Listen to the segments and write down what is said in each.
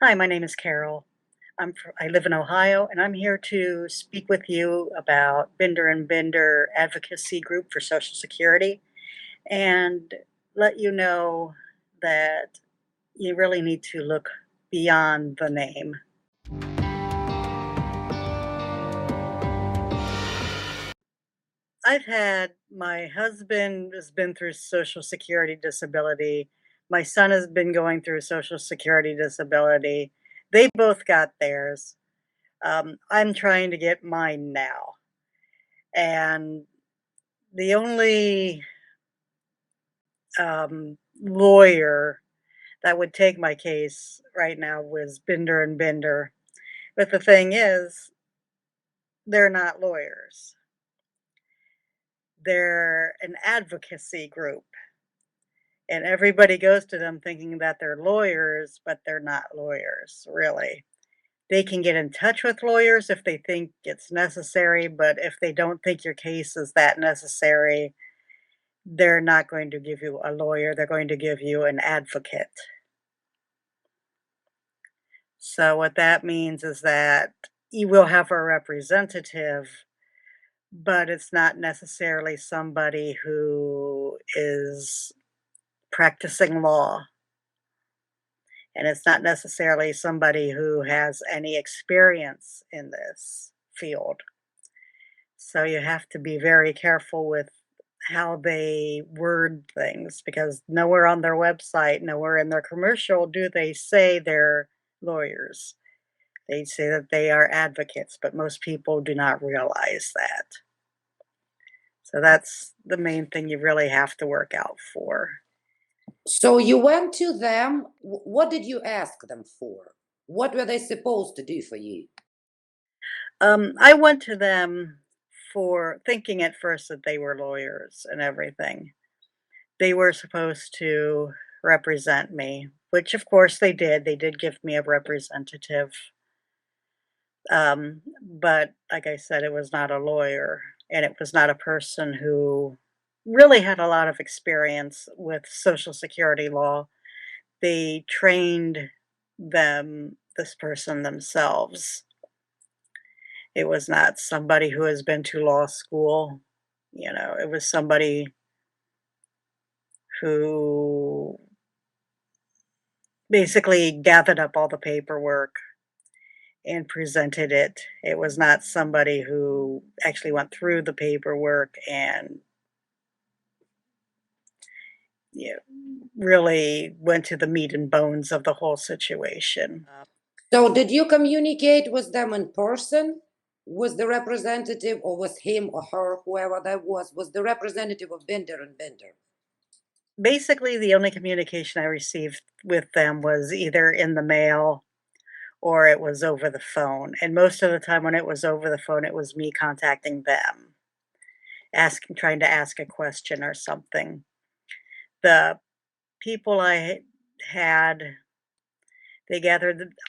Hi, my name is Carol. I live in Ohio, and I'm here to speak with you about Bender and Bender Advocacy Group for Social Security and let you know that you really need to look beyond the name. My husband has been through Social Security disability. My son has been going through Social Security disability. They both got theirs. I'm trying to get mine now. And the only lawyer that would take my case right now was Binder and Binder. But the thing is, they're not lawyers. They're an advocacy group. And everybody goes to them thinking that they're lawyers, but they're not lawyers, really. They can get in touch with lawyers if they think it's necessary, but if they don't think your case is that necessary, they're not going to give you a lawyer, they're going to give you an advocate. So what that means is that you will have a representative, but it's not necessarily somebody who is practicing law, and it's not necessarily somebody who has any experience in this field. So you have to be very careful with how they word things because nowhere on their website, nowhere in their commercial do they say they're lawyers. They say that they are advocates, but most people do not realize that. So that's the main thing you really have to work out for. So you went to them. What did you ask them for? What were they supposed to do for you? I went to them for thinking at first that they were lawyers and everything. They were supposed to represent me, which of course they did. They did give me a representative. But like I said, it was not a lawyer and it was not a person who really had a lot of experience with Social Security law. They trained this person themselves. It was not somebody who has been to law school. It was somebody who basically gathered up all the paperwork and presented it. It was not somebody who actually went through the paperwork and really went to the meat and bones of the whole situation. So did you communicate with them in person? Was the representative, or was him or her, whoever that was the representative of Bender and Bender? Basically, the only communication I received with them was either in the mail or it was over the phone. And most of the time when it was over the phone, it was me contacting them, trying to ask a question or something. The people I had, I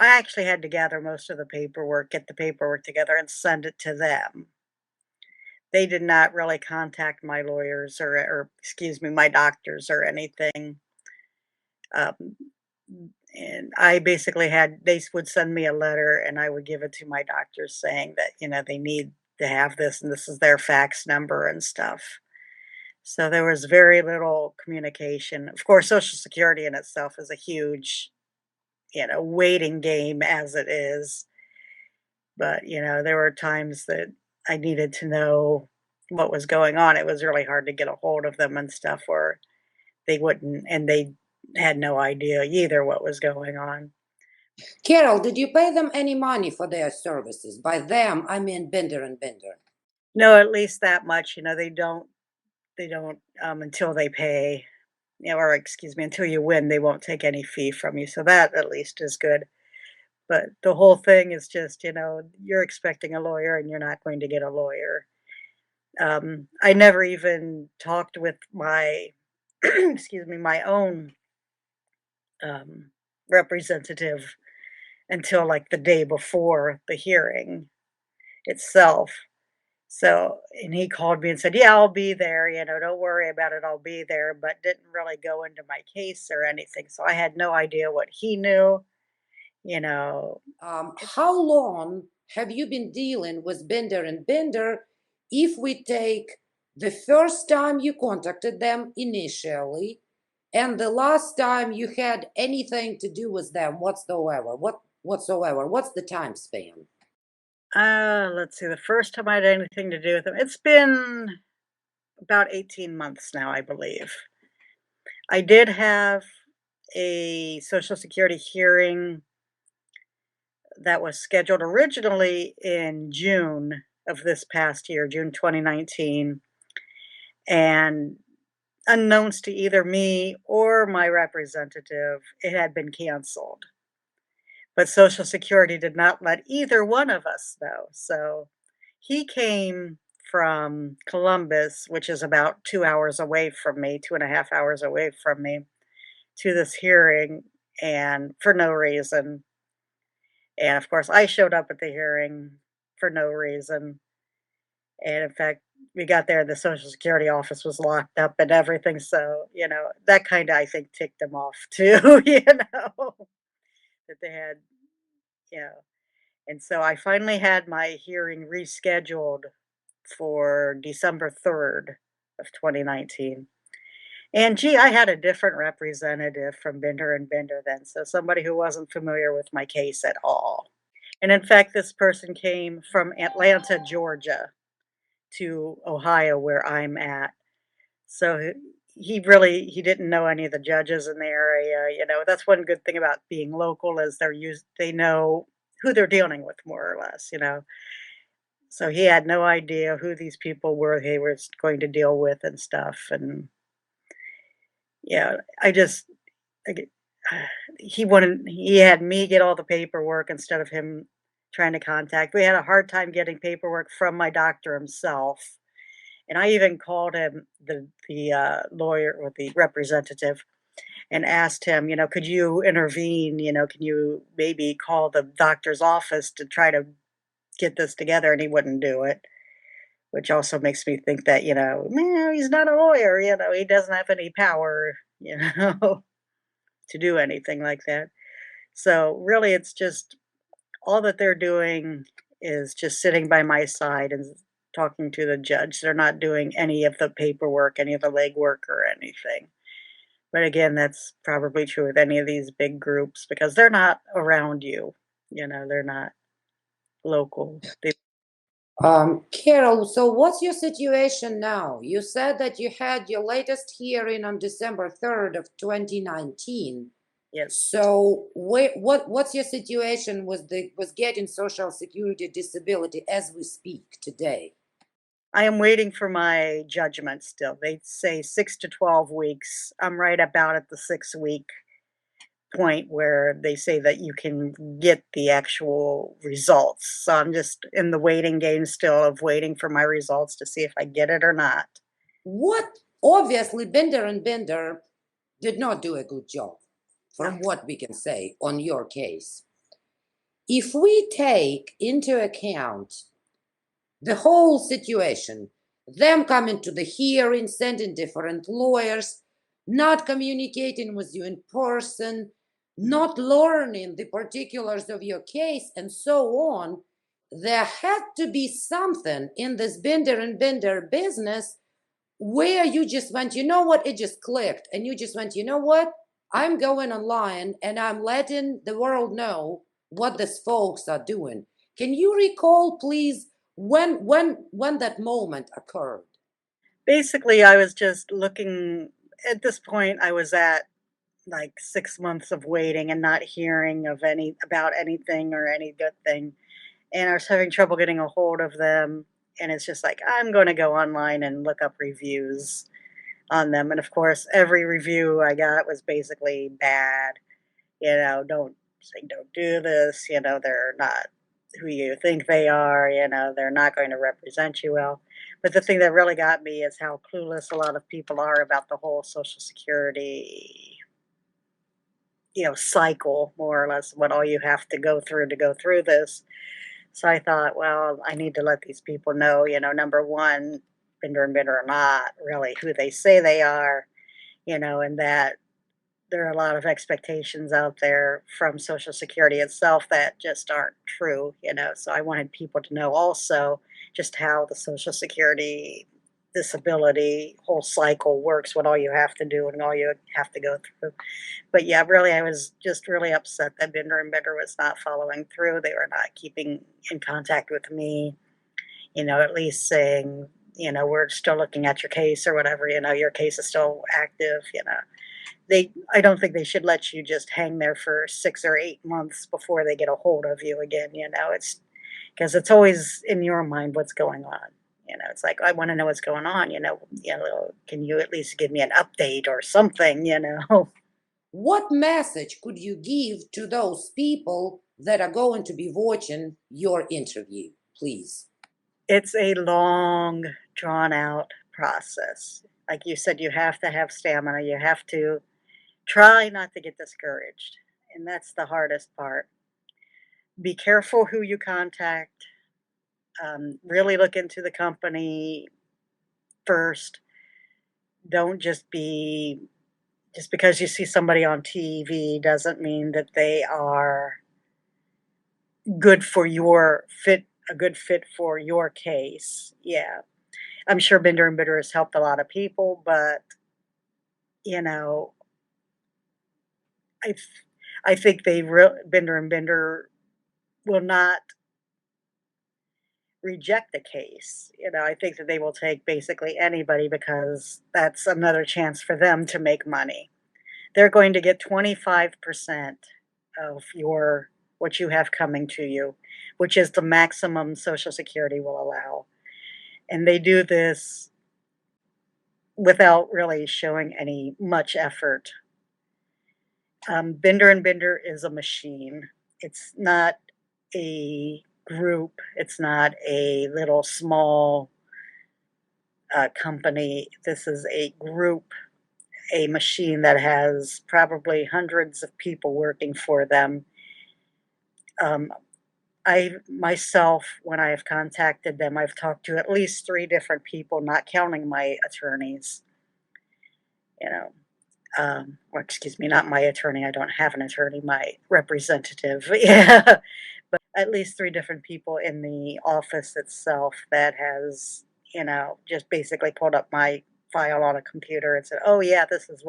actually had to gather most of the paperwork, get the paperwork together and send it to them. They did not really contact my lawyers or excuse me, my doctors or anything. Um, and I basically they would send me a letter and I would give it to my doctors saying that, they need to have this and this is their fax number and stuff. So there was very little communication. Of course, Social Security in itself is a huge, waiting game as it is. But, there were times that I needed to know what was going on. It was really hard to get a hold of them and stuff, or they had no idea either what was going on. Carol, did you pay them any money for their services? By them, I mean Bender and Bender. No, at least that much, they don't, until they pay, or excuse me, until you win, they won't take any fee from you. So that at least is good. But the whole thing is just, you're expecting a lawyer and you're not going to get a lawyer. I never even talked with my, excuse me, my own um, representative until like the day before the hearing itself. So, and he called me and said, "Yeah, I'll be there. Don't worry about it. I'll be there," but didn't really go into my case or anything. So I had no idea what he knew. you know. How long have you been dealing with Bender and Bender if we take the first time you contacted them initially and the last time you had anything to do with them whatsoever? Whatsoever? What's the time span? Let's see, the first time I had anything to do with them, it's been about 18 months now, I believe. I did have a Social Security hearing that was scheduled originally in June of this past year, June 2019, and unknowns to either me or my representative, it had been canceled. But Social Security did not let either one of us know. So he came from Columbus, which is about 2 hours away from me, 2.5 hours away from me, to this hearing, and for no reason. And of course, I showed up at the hearing for no reason. And in fact, we got there, the Social Security office was locked up and everything. So, that kind of, I think, ticked them off too, that they had, yeah. And so I finally had my hearing rescheduled for December 3rd of 2019. And gee, I had a different representative from Bender and Bender then, so somebody who wasn't familiar with my case at all. And in fact, this person came from Atlanta, Georgia to Ohio where I'm at. So he didn't know any of the judges in the area. That's one good thing about being local is they know who they're dealing with more or less. So he had no idea who these people were he was going to deal with and stuff. And yeah, I get, he had me get all the paperwork instead of him trying to contact. We had a hard time getting paperwork from my doctor himself. And I even called him, the lawyer or the representative, and asked him, could you intervene? Can you maybe call the doctor's office to try to get this together? And he wouldn't do it, which also makes me think that, man, he's not a lawyer. He doesn't have any power, to do anything like that. So really, it's just all that they're doing is just sitting by my side and talking to the judge. They're not doing any of the paperwork, any of the legwork, or anything. But again, that's probably true with any of these big groups because they're not around you. They're not local. Carol, so what's your situation now? You said that you had your latest hearing on December 3rd of 2019. Yes. So what's your situation with getting Social Security disability as we speak today? I am waiting for my judgment still. They say 6 to 12 weeks. I'm right about at the 6 week point where they say that you can get the actual results. So I'm just in the waiting game still of waiting for my results to see if I get it or not. What obviously Bender and Bender did not do a good job, No. from what we can say on your case. If we take into account the whole situation, them coming to the hearing, sending different lawyers, not communicating with you in person, not learning the particulars of your case, and so on, there had to be something in this Bender and Bender business where you just went, you know what, it just clicked, and you just went, you know what, I'm going online and I'm letting the world know what these folks are doing. Can you recall, please, when that moment occurred? Basically, I was just looking at this point, I was at like 6 months of waiting and not hearing of any about anything or any good thing. And I was having trouble getting a hold of them. And it's just like, I'm going to go online and look up reviews on them. And of course, every review I got was basically bad. Don't do this. They're not who you think they are. They're not going to represent you well. But the thing that really got me is how clueless a lot of people are about the whole Social Security, cycle, more or less, what all you have to go through this. So I thought, well, I need to let these people know, number one, Bender and Bender are not really who they say they are, and that there are a lot of expectations out there from Social Security itself that just aren't true, so I wanted people to know also just how the Social Security disability whole cycle works, what all you have to do and all you have to go through. But yeah, really, I was just really upset that Binder and Binder was not following through. They were not keeping in contact with me, at least saying, we're still looking at your case or whatever, your case is still active. I don't think they should let you just hang there for 6 or 8 months before they get a hold of you again, it's because it's always in your mind what's going on. It's like, I wanna know what's going on, can you at least give me an update or something? What message could you give to those people that are going to be watching your interview, please? It's a long, drawn out process. Like you said, you have to have stamina, you have to try not to get discouraged, and that's the hardest part. Be careful who you contact, really look into the company first. Don't just because you see somebody on TV doesn't mean that they are good for your fit a good fit for your case. Yeah. I'm sure Bender and Bitter has helped a lot of people, but, you know, I th I think Bender and Bender will not reject the case. I think that they will take basically anybody because that's another chance for them to make money. They're going to get 25% of your what you have coming to you, which is the maximum Social Security will allow. And they do this without really showing any much effort. Bender and Bender is a machine. It's not a group. It's not a little small company. This is a group, a machine that has probably hundreds of people working for them. Um, I myself, when I have contacted them, I've talked to at least 3 different people, not counting my attorneys, you know, or excuse me, not my attorney, I don't have an attorney, my representative, yeah, but at least 3 different people in the office itself that has, just basically pulled up my file on a computer and said, "Oh, yeah, this is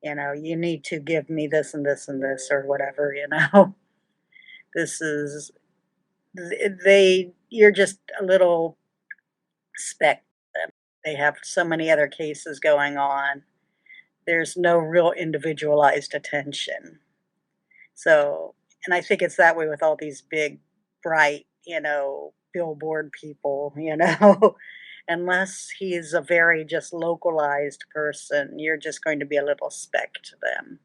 you need to give me this and this and this," or whatever. This is you're just a little speck to them. They have so many other cases going on. There's no real individualized attention. So, and I think it's that way with all these big, bright, billboard people. Unless he's a very just localized person, you're just going to be a little speck to them.